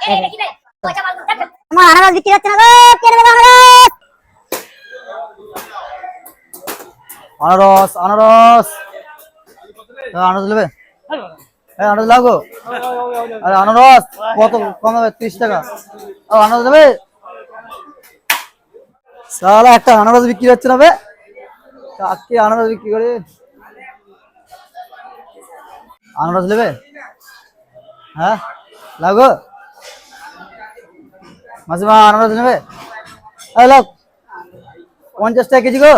আমার আনারস বিক্রি হচ্ছে না গো, কে নেবে আনারস? আনারস আনারস আনারস নেবে? হ্যাঁ আনারস লাগো। আরে আনারস কত কম হবে? 30 টাকা। আনারস নেবে? সালা একটা আনারস বিক্রি হচ্ছে না বে, কাকে আনারস বিক্রি করে? আনারস নেবে? হ্যাঁ লাগো মাসিমা, আনারস নেবে? এই লাগ 50 টাকা কেজি গো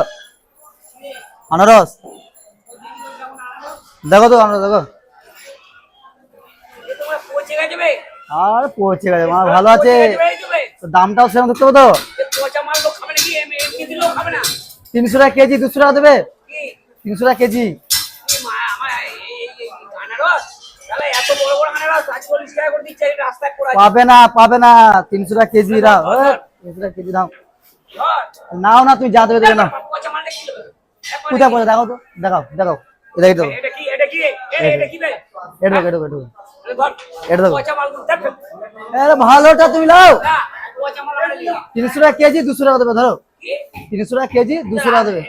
আনারস। দেখো তো আনারস দেখো। আর পৌঁছে গেছে, মা ভালো আছে। দামটাও সেরকম দেখতে তো। 300 টাকা কেজি, 200 টাকা দেবে? 300 টাকা কেজি। পাবে না পাবে না, 300 টাকা কেজি দাও। 300 টাকা কেজি দাও। নাও না, তুমি যা দেবে দেবে না। কোথায় পড়ে দেখো তো, দেখাও দেখাও। এটা দেখো, এটা দেখো, এটা দেখো। আরে ভালোটা তুমি নাও। 300 টাকা কেজি, 200 টাকা দেবে। ধরো 300 টাকা কেজি, 200 টাকা দেবে।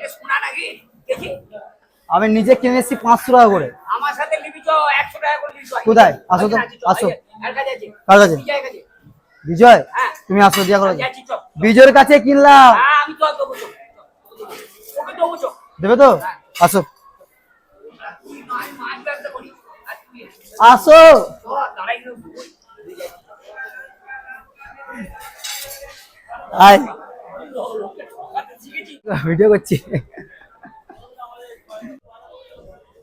আমি নিজে কিনে এসেছি 500 টাকা করে। কোথায়? আসো তো, আসো। কার কাছে? বিজয়। তুমি আসো, দিয়া করো। বিজয়ের কাছে কিনলাম। দেবে তো? আসো আসো। আয় ভিডিও করছি।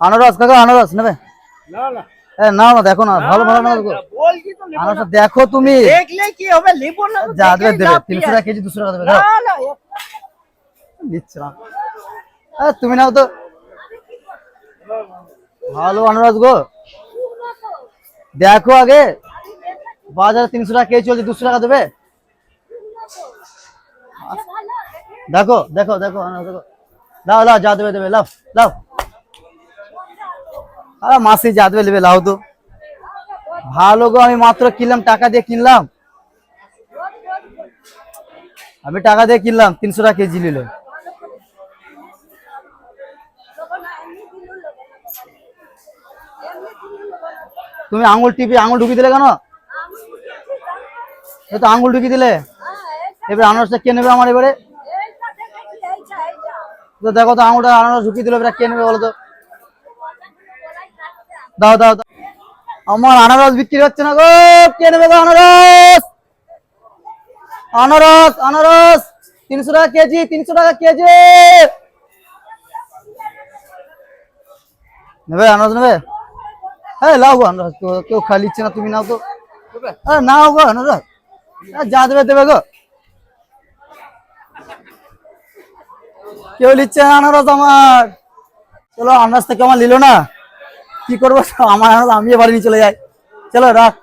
আনারস কাকা, আনারস নেবে? নাও না, দেখো না, ভালো ভালো না আনারস দেখো তুমি। দেখলে কি হবে, নেব না। যা দেবে দেবে। 300 টাকা কেজি, 200 টাকা দেবে। দিচ্ছে না। তুমি নাও তো, ভালো আনারস গো। দেখো আগে, বাজারে 300 টাকা কেজি চলছে, 200 টাকা দেবে? দেখো দেখো দেখো আনারস দেখো। লাও লাও, যা দেবে দেবে, লাও লাও। আরে মাসি যা দেবে দেবে, লাও তো। ভালো গো, আমি মাত্র কিনলাম, টাকা দিয়ে কিনলাম। আমি টাকা দিয়ে কিনলাম, 300 টাকা কেজি নিল। তুমি আঙুল টিপে আঙুল ঢুকিয়ে দিলে কেন? তো আঙুল ঢুকিয়ে দিলে। এবার আনারসটা কে নেবে আমার এবারে? তো দেখো তো, আঙুলটা আনারস ঢুকিয়ে দিল, এবার কে নেবে বলো তো? দাও দাও দাও। আমার আনারস বিক্রি হচ্ছে না গো, কে নেবে গো আনারস? আনারস আনারস 300 টাকা কেজি, 300 টাকা কেজি। নেবে আনারস নেবে? হ্যাঁ লাও গো আনারস, কেউ খালি দিচ্ছে না, তুমি নাও তো। নাও গো আনারস, যা দেবে দেবে গো। কেউ নিচ্ছে না আনারস আমার। চলো, আনারস থেকে আমার নিল না, কি করবো? আমার আনারস আমি বাড়ি নিয়ে চলে যাই। চলো রাখ।